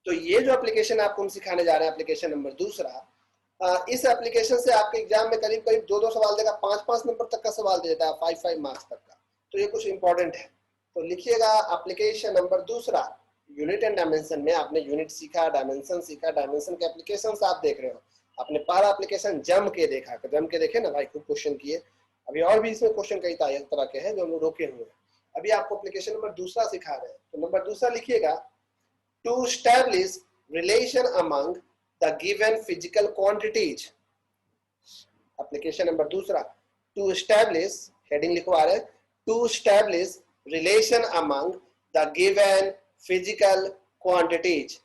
तो ये जो एप्लीकेशन आपको हम सिखाने जा रहे हैं, एप्लीकेशन नंबर दूसरा, इस एप्लीकेशन से आपके एग्जाम में करीब करीब 2-2 सवाल देगा, 5-5 नंबर तक का सवाल दे देता है, 5-5 मार्क्स तक का। तो ये कुछ इंपॉर्टेंट है। तो लिखिएगा एप्लीकेशन नंबर दूसरा, यूनिट एंड डायमेंशन में आपने यूनिट सीखा, डायमेंशन सीखा, डायमेंशन के एप्लीकेशन आप देख रहे हो। आपने पहला एप्लीकेशन जम के देखा, जम के देखे ना भाई, खूब क्वेश्चन किए। अभी और भी इसमें क्वेश्चन कई तरह के हैं जो हम रोके हुए हैं। अभी आपको एप्लीकेशन नंबर दूसरा सिखा रहे हैं। तो नंबर दूसरा लिखिएगा, to establish relation among the given physical quantities। Application number दूसरा, to establish, हेडिंग लिखवा रहे, to establish relation among the given physical quantities।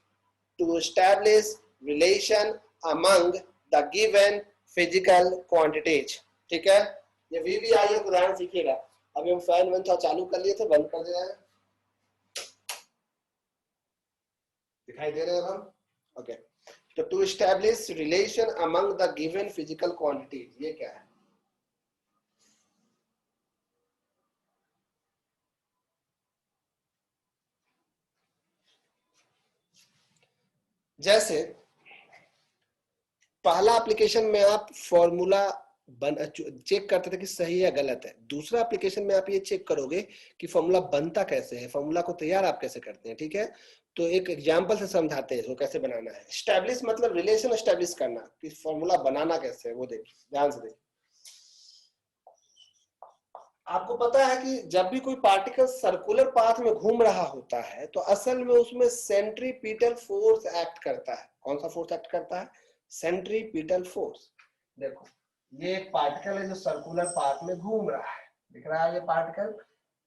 to establish relation among the given physical quantities। ठीक है, ये VVIO को ध्यान सीखिएगा। अभी हम फैन वन था चालू कर लिए थे, बंद कर दे रहे हैं, दिखाई दे रहे हैं हम? ओके। तो to establish relation among the given physical quantities, ये क्या है? जैसे पहला एप्लीकेशन में आप फॉर्मूला चेक करते थे कि सही है गलत है। दूसरा एप्लीकेशन में आप ये चेक करोगे कि फॉर्मूला बनता कैसे है, फॉर्मूला को तैयार आप कैसे करते हैं। ठीक है, तो एक एग्जांपल से समझाते हैं इसको कैसे बनाना है। एस्टैब्लिश मतलब रिलेशन एस्टैब्लिश करना, कि फॉर्मूला बनाना कैसे है वो देखिए, ध्यान से देखिए। आपको पता है कि जब भी कोई पार्टिकल सर्कुलर पाथ में घूम रहा होता है तो असल में उसमें सेंट्रीपिटल फोर्स एक्ट करता है। कौन सा फोर्स एक्ट करता है? Centripetal force. देखो ये एक पार्टिकल है जो सर्कुलर पाथ में घूम रहा है, दिख रहा है ये पार्टिकल।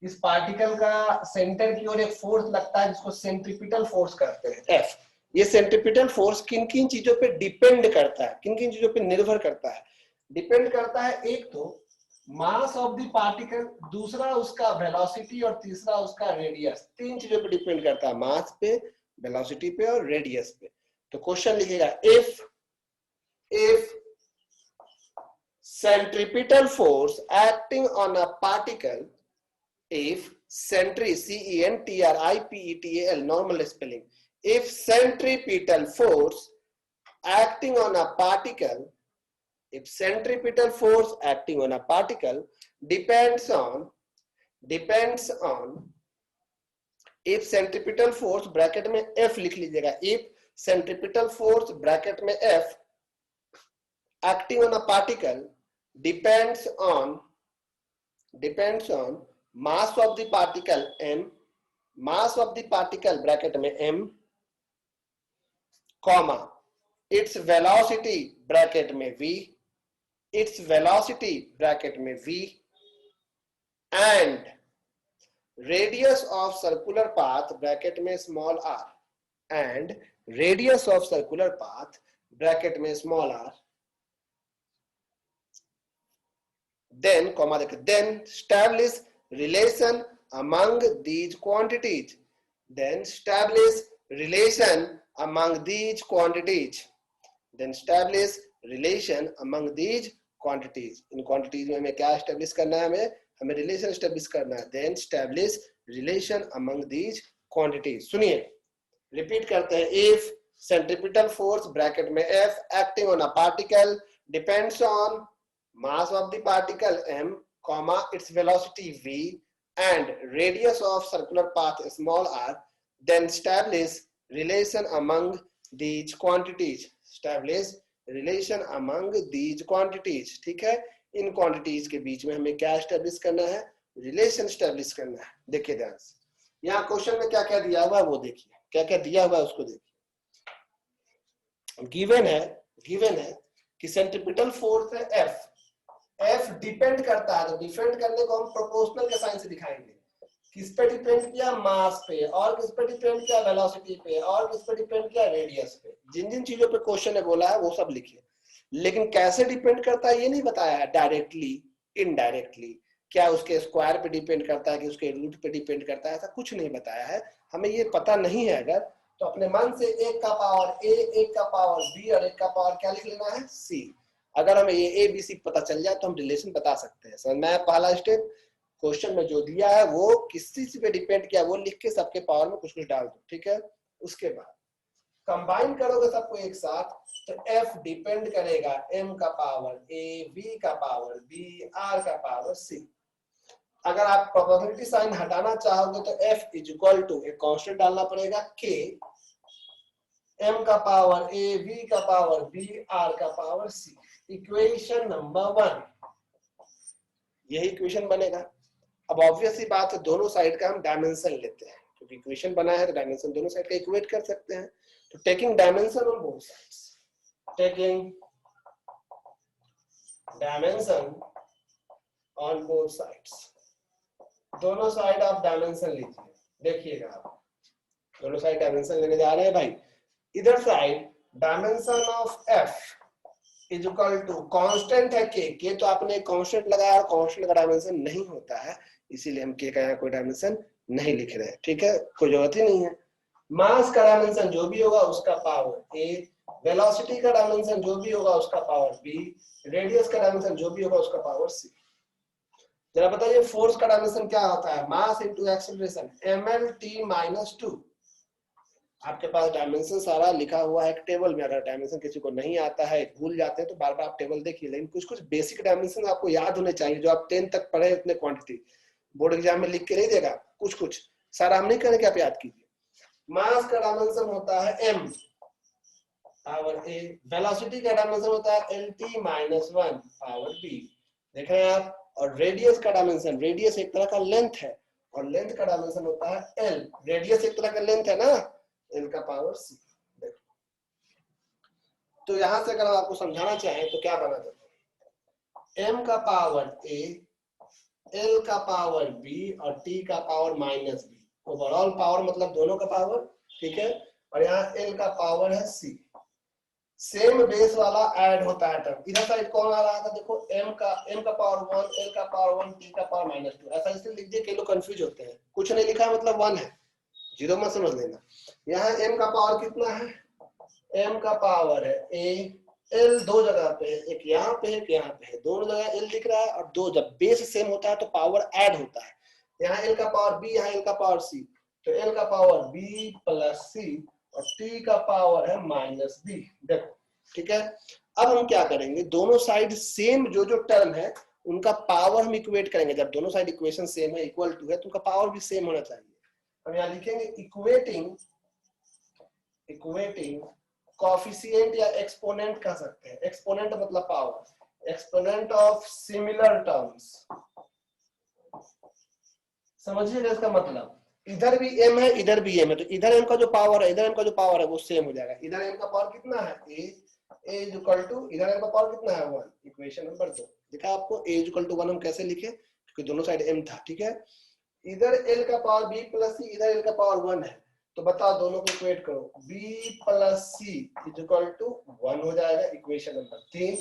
इस पार्टिकल का सेंटर की ओर एक फोर्स लगता है जिसको सेंट्रीपिटल फोर्स कहते हैं, एफ। ये सेंट्रीपिटल फोर्स किन किन चीजों पे डिपेंड करता है, किन किन चीजों पे निर्भर करता है? डिपेंड करता है एक तो मास ऑफ द पार्टिकल, दूसरा उसका वेलोसिटी और तीसरा उसका रेडियस। तीन चीजों पे डिपेंड करता है, मास पे, वेलोसिटी पे और रेडियस पे। तो क्वेश्चन लिखेगा, if centripetal force acting on a particle, if centripetal, normal spelling, if centripetal force acting on a particle, if centripetal force acting on a particle depends on if centripetal force bracket में F लिख लीजिएगा, if centripetal force bracket में F acting on a particle depends on mass of the particle m, mass of the particle bracket में m, comma its velocity bracket में v, its velocity bracket में v, and radius of circular path bracket में small r, and radius of circular path bracket में small r, then comma देखें, then establish relation among these quantities, then establish relation among these quantities, then establish relation among these quantities। In quantities में हमें क्या establish करना है? हमें relation establish करना है। then establish relation among these quantities। सुनिए, repeat करते हैं, if centripetal force ब्रैकेट में F acting on a particle depends on mass of the particle m, comma its velocity v, and radius of circular path small r, then establish relation among these quantities, establish relation among these quantities। ठीक है, इन quantities के बीच में हमें क्या establish करना है? Relation establish करना है। देखिए ध्यान से, यहाँ क्वेश्चन में क्या क्या दिया हुआ है वो देखिए, क्या क्या दिया हुआ है उसको देखिए। गिवन है कि सेंट्रीपिटल फोर्स है F डिपेंड करता है, तो डिपेंड करने को हम प्रोपोर्शनल के साइन से दिखाएंगे। किस पे डिपेंड किया? मास पे, और किस पे डिपेंड किया? वेलोसिटी पे, और किस पे डिपेंड किया? रेडियस पे। जिन जिन चीजों पे क्वेश्चन ने बोला है वो सब लिखिए, लेकिन कैसे डिपेंड करता है ये नहीं बताया है, डायरेक्टली, इनडायरेक्टली, क्या उसके स्क्वायर पे डिपेंड करता है कि उसके रूट पे डिपेंड करता है, ऐसा कुछ नहीं बताया है। हमें ये पता नहीं है अगर, तो अपने मन से एक का पावर a, एक का पावर b और एक का पावर क्या लिख लेना है? c। अगर हमें ये a b c पता चल जाए तो हम रिलेशन बता सकते हैं। समझ में आया? पहला स्टेप, क्वेश्चन में जो दिया है वो किस चीज पे डिपेंड किया वो लिख के सबके पावर में कुछ कुछ डाल दो। ठीक है, उसके बाद कंबाइन करोगे सबको एक साथ तो f डिपेंड करेगा m का पावर a, v का पावर b, r का पावर c। अगर आप प्रोबेबिलिटी साइन हटाना चाहोगे तो f इज इक्वल टू एक कांस्टेंट डालना पड़ेगा k, m का पावर a, v का पावर b, r का पावर c। इक्वेशन नंबर 1 यही इक्वेशन बनेगा। अब ऑब्वियस सी बात है दोनों साइड का हम डायमेंशन लेते हैं, क्योंकि इक्वेशन बना है तो डायमेंशन दोनों साइड का इक्वेट कर सकते हैं। तो taking dimension on both sides, taking dimension on both sides, दोनों साइड आप डायमेंशन लीजिए। देखिएगा आप दोनों साइड डायमेंशन लेने जा रहे हैं भाई। इधर side dimension of f is equal to constant है k तो आपने कांस्टेंट लगाया, कांस्टेंट का डायमेंशन नहीं होता है, इसीलिए हम k का यहाँ कोई डायमेंशन नहीं लिख रहे हैं, ठीक है, कोई जरूरत ही नहीं है। मास का डायमेंशन जो भी होगा उसका पावर a, वेलोसिटी का डायमेंशन जो भी होगा उसका पावर b, रेडियस का डायमेंशन जो भी होगा उसका पावर c। जरा बताइए फोर्स का डायमेंशन क्या होता है? Mass into acceleration, mlt-2। आपके पास डायमेंशन सारा लिखा हुआ है एक टेबल में। अगर डायमेंशन किसी को नहीं आता है, भूल जाते हैं, तो बार बार आप टेबल देखिए, लेकिन कुछ कुछ बेसिक डायमेंशन आपको याद होने चाहिए जो आप 10 तक पढ़े उतने क्वांटिटी बोर्ड एग्जाम में लिख के नहीं देगा, कुछ कुछ सारा हम नहीं करेंगे, आप याद कीजिए। मास का डायमेंशन होता है m पावर a, वेलोसिटी का डायमेंशन होता है lt-1 पावर b, देख रहे हैं आप। और रेडियस का डायमेंशन, रेडियस एक तरह का लेंथ है और लेंथ का डायमेंशन होता है l, रेडियस एक तरह का लेंथ है ना, l का पावर c। देखो तो यहां से अगर हम आपको समझाना चाहें तो क्या बना देते हैं, m का पावर a, l का पावर b और t का पावर -b, ओवरऑल पावर मतलब दोनों का पावर, ठीक है। और यहाँ l का पावर है c, सेम बेस वाला ऐड होता है टर्म। इधर साइड कौन आ रहा था? देखो m का पावर 1, l का पावर 1, t का पावर -2। ऐसा इसलिए लिख दिए, कई लोग कंफ्यूज होते हैं, कुछ नहीं लिखा है मतलब 1 है, जीरो मत समझ लेना। यहाँ m का पावर कितना है? m का पावर है a, l दो जगह पे है, एक यहाँ पे एक यहाँ पे है, दोनों जगह l दिख रहा है। और दो जब बेस सेम होता है तो पावर ऐड होता है, यहाँ l का पावर b, यहाँ l का पावर c, तो l का पावर b प्लस c और t का पावर है -b। देखो ठीक है। अब हम क्या करेंगे, दोनों साइड सेम जो जो टर्म है उनका पावर हम इक्वेट करेंगे। जब दोनों साइड इक्वेशन सेम है, इक्वल टू है, तो उनका पावर भी सेम होना चाहिए। हम यहाँ लिखेंगे इक्वेटिंग कोएफिशिएंट या एक्सपोनेंट कह सकते हैं। एक्सपोनेंट मतलब power, exponent of similar terms, समझिएगा इसका मतलब। इधर भी m है, इधर भी m है, तो इधर m का जो पावर है, इधर m का जो पावर है वो सेम हो जाएगा। इधर m का पावर कितना है? a इज इक्वल टू, इधर m का पावर कितना है? 1। इक्वेशन नंबर 2 देखा आपको, a इज इक्वल टू 1 हम कैसे लिखे, क्योंकि दोनों साइड m था, ठीक है। इधर l का पावर b प्लस c, इधर l का पावर 1 है, तो बताओ दोनों को इक्वेट करो, b plus c is equal to 1 हो जाएगा। इक्वेशन नंबर 3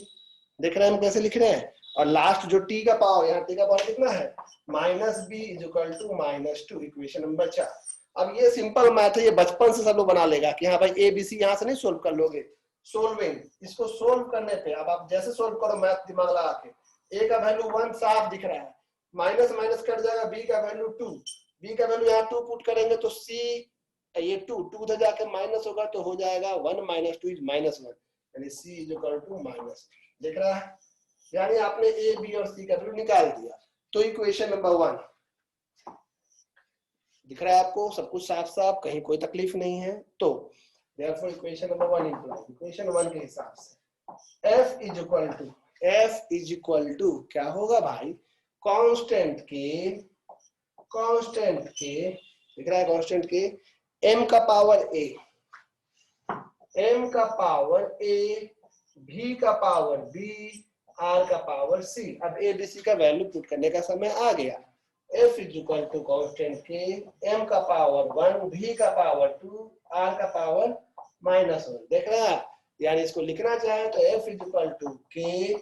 देख रहे हैं हम कैसे लिख रहे हैं। और लास्ट जो t का पावर, यहाँ t का पावर कितना है? -b is equal to -2। Equation number 4। अब ये सिंपल मैथ है, ये बचपन से सब लोग बना लेगा कि हाँ भाई ए बी सी यहाँ से नहीं सोल्व कर लोगे। सोल्विंग, इसको सोल्व करने पे अब आप जैसे सोल्व करो मैथ दिमाग लगा के, a का वैल्यू 1 साफ दिख रहा है, माइनस माइनस कट जाएगा, b का वैल्यू 2, b का वैल्यू यहाँ 2 पुट करेंगे तो c, ये 2 उधर जाके माइनस होगा तो हो जाएगा 1 - 2 इज -1, यानी c इज इक्वल टू -, दिख रहा है। यानी आपने ए बी और सी का वैल्यू निकाल दिया। तो इक्वेशन नंबर 1 दिख रहा है आपको, सब कुछ साफ साफ, कहीं कोई तकलीफ नहीं है। तो therefore equation number 1 imply, equation 1 के हिसाब से f इज इक्वल टू क्या होगा भाई? कांस्टेंट के दिख रहा है, कांस्टेंट के m का पावर a, m का पावर a, v का पावर b, r का पावर c। अब a b c का वैल्यू पुट करने का समय आ गया। f is equal to constant के, m का पावर 1, v का पावर 2, r का पावर -1, देख रहे हैं आप। यानी इसको लिखना चाहे तो f इज इक्वल टू के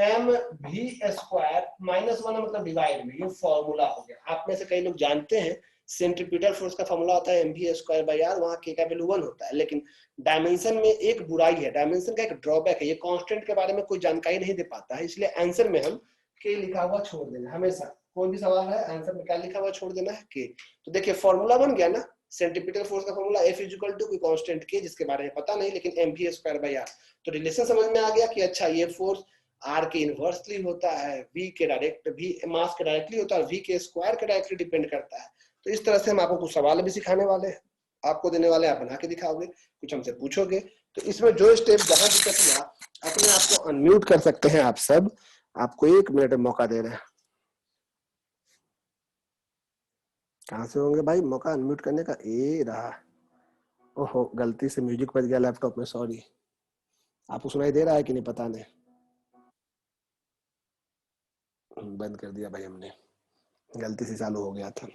m v स्क्वायर -1 मतलब डिवाइड में, ये फॉर्मूला हो गया। आप में से कई लोग जानते हैं सेंट्रीपिटल फोर्स का फॉर्मूला होता है mv²/r, वहां k का वैल्यू 1 होता है। लेकिन डायमेंशन में एक बुराई है, डायमेंशन का एक ड्रॉबैक है, ये कांस्टेंट के बारे में कोई जानकारी नहीं दे पाता है, इसलिए आंसर में हम k लिखा हुआ छोड़ देना। हमेशा कोई भी सवाल है आंसर में क्या लिखा हुआ छोड़ देना है, k। तो देखिए फॉर्मूला बन गया ना, सेंट्रीपिटल फोर्स का फॉर्मूला F इक्वल टू कोई कांस्टेंट के जिसके बारे में पता नहीं, लेकिन mv स्क्वायर बाई आर। तो रिलेशन समझ में आ गया कि अच्छा ये फोर्स आर के इनवर्सली होता है, वी के डायरेक्ट, वी मास के डायरेक्टली होता है, वी के स्क्वायर के डायरेक्टली डिपेंड करता है। तो इस तरह से हम आपको कुछ सवाल भी सिखाने वाले हैं, आपको देने वाले, आप बना के दिखाओगे, कुछ हमसे पूछोगे। तो इसमें जो स्टेप जहां दिक्कत हुआ अपने आप को अनम्यूट कर सकते हैं आप सब, आपको 1 मिनट मौका दे रहे हैं। कहां से होंगे भाई मौका अनम्यूट करने का? ए रहा। ओहो गलती से म्यूजिक बज गया लैपटॉप में, सॉरी। आपको सुनाई दे रहा है कि नहीं पता नहीं, बंद कर दिया भाई हमने, गलती से चालू हो गया था।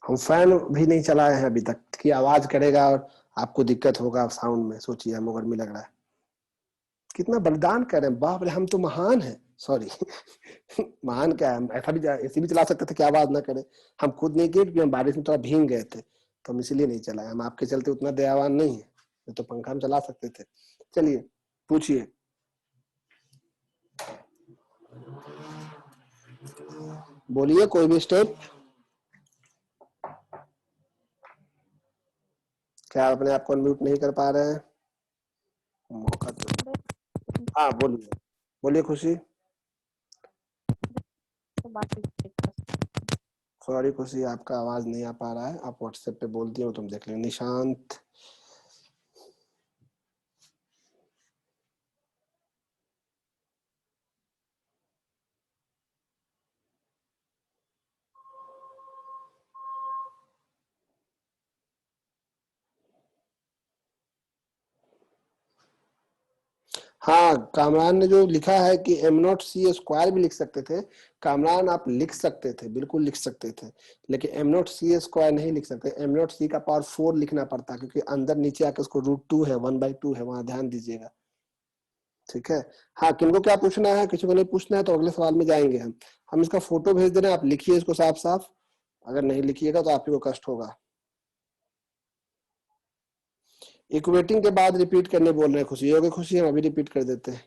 हम फैन भी नहीं चलाए हैं अभी तक कि आवाज करेगा और आपको दिक्कत होगा साउंड में, सोचिए हमको गर्मी लग रहा है। कितना बलिदान कर रहे हैं, बाप रे हम तो महान हैं, सॉरी महान क्या है, ऐसा भी ऐसी भी चला सकते थे कि आवाज ना करे। हम खुद नहीं किए क्योंकि हम बारिश में थोड़ा भीग गए थे, तो हम इसीलिए नहीं चलाए। हम आपके चलते उतना दयावान नहीं है, तो पंखा हम चला सकते थे। चलिए पूछिए। बोलिए कोई भी स्टेप। क्या आप अपने आप को अनम्यूट नहीं कर पा रहे हैं? मौका तो, हाँ बोलिए, बोलिए खुशी। सॉरी खुशी आपका आवाज नहीं आ पा रहा है, आप व्हाट्सएप पे बोल दिए हो, तुम देख लेंगे। निशांत, हाँ कामरान ने जो लिखा है कि एम नॉट सी स्क्वायर भी लिख सकते थे। कामरान आप लिख सकते थे, बिल्कुल लिख सकते थे, लेकिन एम नॉट सी स्क्वायर नहीं लिख सकते। एम नॉट सी का पावर 4 लिखना पड़ता, क्योंकि अंदर नीचे आकर उसको √2 है, 1/2 है, वहां ध्यान दीजिएगा। ठीक है। हाँ किनको क्या पूछना है, किसी को नहीं पूछना है तो अगले सवाल में जाएंगे हम इसका फोटो भेज दे रहे हैं, आप लिखिए इसको साफ साफ। अगर नहीं लिखिएगा तो आपको कष्ट होगा। इक्वेटिंग के बाद रिपीट करने बोल रहे हैं खुशी, होगी खुशी, हम अभी रिपीट कर देते हैं।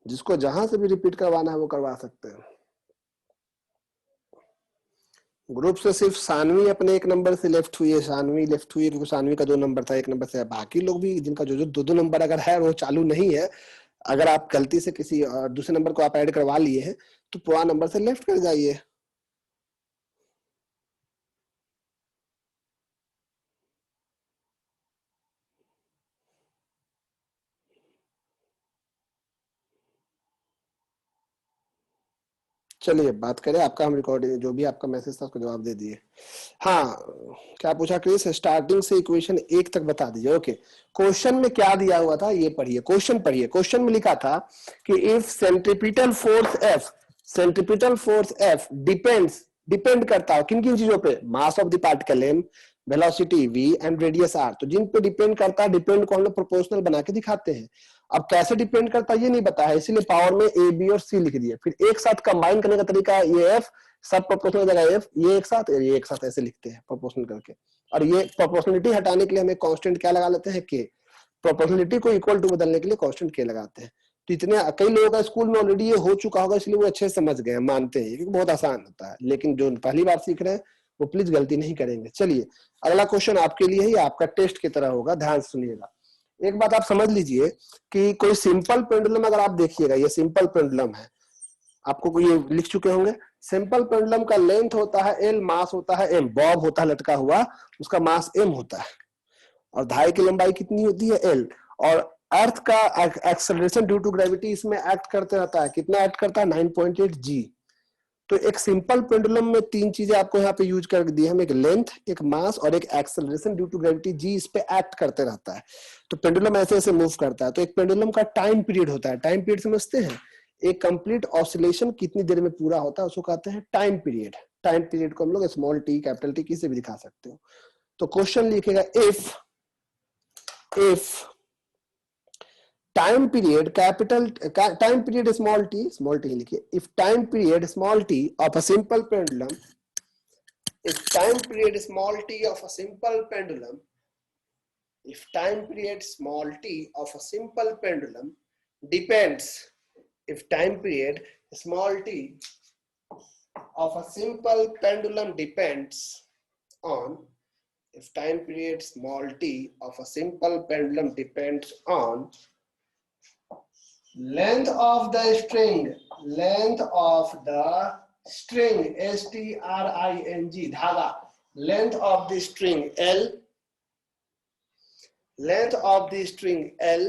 जिसको जहां से भी रिपीट करवाना है वो करवा सकते हैं। ग्रुप से सिर्फ सानवी अपने 1 नंबर से लेफ्ट हुई है, सानवी लेफ्ट हुई है क्योंकि सानवी का 2 नंबर था, 1 नंबर से। बाकी लोग भी जिनका जो 2-2 नंबर अगर है वो चालू नहीं है, अगर आप गलती से किसी दूसरे नंबर को आप ऐड करवा लिए हैं तो पूरा नंबर से लेफ्ट कर जाइए। चलिए बात करें, आपका हम रिकॉर्डिंग जो भी आपका मैसेज था उसको जवाब दे दिए। हाँ क्या पूछा क्रिस, स्टार्टिंग से इक्वेशन 1 तक बता दीजिए। ओके क्वेश्चन में क्या दिया हुआ था ये पढ़िए, क्वेश्चन पढ़िए। क्वेश्चन में लिखा था कि if centripetal force F, centripetal force F depends, depend करता हो किन किन चीजों पे, mass of the particle m, velocity v and radius r। तो जिन पे डिपेंड करता है, डिपेंड को हम लोग प्रोपोर्शनल बना के दिखाते हैं। अब कैसे डिपेंड करता है ये नहीं बताया, इसीलिए पावर में a b और c लिख दिए। फिर एक साथ कंबाइन करने का तरीका है, ये f सब प्रोपोर्शनल जगह f, ये एक साथ ऐसे लिखते हैं प्रोपोर्शनल करके। और ये प्रोपोर्शनलिटी हटाने के लिए हमें कांस्टेंट क्या लगा लेते हैं, k। प्रोपोर्शनलिटी को इक्वल टू बदलने के लिए कांस्टेंट k लगाते हैं। तो इतने कई लोगों का स्कूल में ऑलरेडी ये हो चुका होगा, इसलिए वो अच्छे से समझ गए, मानते हैं क्योंकि बहुत आसान होता है। लेकिन जो पहली बार सीख रहे हैं वो प्लीज गलती नहीं करेंगे। चलिए अगला क्वेश्चन आपके लिए ही, आपका टेस्ट की तरह होगा, ध्यान से सुनिएगा। एक बात आप समझ लीजिए कि कोई सिंपल पेंडुलम अगर आप देखिएगा, ये सिंपल पेंडुलम है, आपको ये लिख चुके होंगे। सिंपल पेंडुलम का लेंथ होता है L, मास होता है m, बॉब होता है लटका हुआ, उसका मास m होता है, और धागे की लंबाई कितनी होती है L। और अर्थ का एक्सेलरेशन ड्यू टू ग्रेविटी इसमें एक्ट करते रहता है, कितना एक्ट करता है, 9.8 g। तो एक सिंपल पेंडुलम में 3 चीजें आपको यहाँ पे यूज कर दी हम, एक लेंथ, एक मास और एक acceleration due to gravity G, इस पे एक्ट करते रहता है। तो पेंडुलम ऐसे ऐसे मूव करता है। तो एक पेंडुलम का टाइम पीरियड होता है, टाइम पीरियड समझते हैं, एक कंप्लीट ऑसिलेशन कितनी देर में पूरा होता है उसको कहते हैं टाइम पीरियड। टाइम पीरियड को हम लोग स्मॉल टी कैपिटल टी किसी भी दिखा सकते हो। तो क्वेश्चन लिखेगा if time period capital, time period small T लिखिए, if time period small T of a simple pendulum, if time period small t of a simple pendulum, if time period small t of a simple pendulum depends, if time period small t of a simple pendulum depends on, if time period small t of a simple pendulum depends on length of the string, string धागा, length of the string L,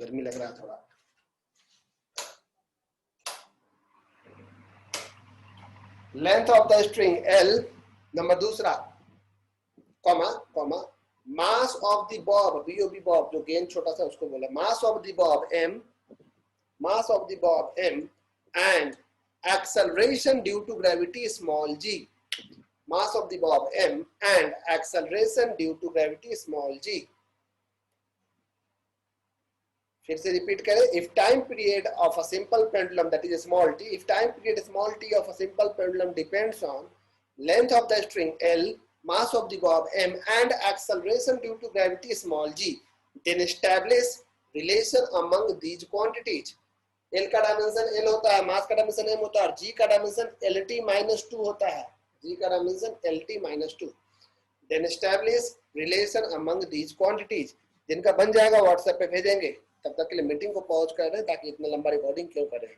गर्मी लग रहा है थोड़ा, length of the string L, number दूसरा, comma mass of the bob, bob जो गेंद छोटा सा उसको बोला, mass of the bob m and acceleration due to gravity small g, mass of the bob m and acceleration due to gravity small g. फिर से repeat करें, if time period of a simple pendulum, that is a small t, if time period small t of a simple pendulum depends on length of the string L, mass of the bob m and acceleration due to gravity small g, then establish relation among these quantities. L का dimension L होता है, मास का dimension m होता है और g का dimension LT-2 होता है, g का dimension LT-2. then establish relation among these quantities. जिनका बन जाएगा व्हाट्सएप पे भेजेंगे, तब तक के लिए मीटिंग को पॉज कर रहे हैं ताकि इतना लंबा रिकॉर्डिंग क्यों करें।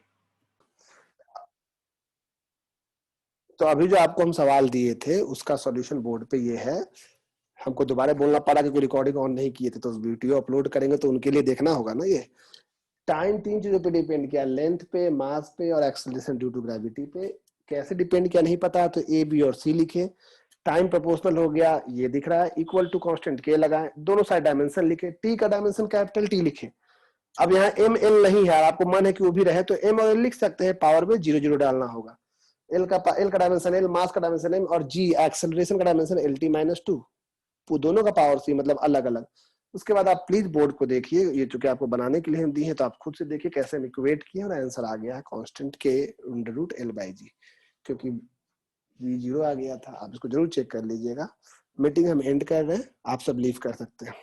तो अभी जो आपको हम सवाल दिए थे उसका सॉल्यूशन बोर्ड पे ये है, हमको दोबारा बोलना पड़ा कि कोई रिकॉर्डिंग ऑन नहीं किए थे, तो वीडियो अपलोड करेंगे तो उनके लिए देखना होगा ना। ये टाइम 3 चीजों पे डिपेंड किया, लेंथ पे, मास पे और एक्सेलरेशन ड्यू टू ग्रेविटी पे। कैसे डिपेंड किया नहीं पता तो ए, बी और सी लिखे। टाइम प्रोपोर्शनल हो गया, ये दिख रहा है, इक्वल टू कांस्टेंट के लगाए, दोनों साइड डायमेंशन लिखे, टी का डायमेंशन कैपिटल टी लिखे। अब यहाँ एम एल नहीं है, आपको मन है कि वो भी रहे तो एम और एल लिख सकते हैं, पावर में 0 0 डालना होगा। एल का डायमेंशन एल, मास का डायमेंशन एम और जी एक्सेलरेशन का डायमेंशन LT-2, वो दोनों का पावर सी, मतलब अलग अलग। उसके बाद आप प्लीज बोर्ड को देखिए, ये चूंकि आपको बनाने के लिए हम दी है तो आप खुद से देखिए कैसे हम इक्वेट किए और आंसर आ गया है कांस्टेंट के √L/G, क्योंकि V0 आ गया था। आप इसको जरूर चेक कर लीजिएगा। मीटिंग हम एंड कर रहे हैं, आप सब लीव कर सकते हैं।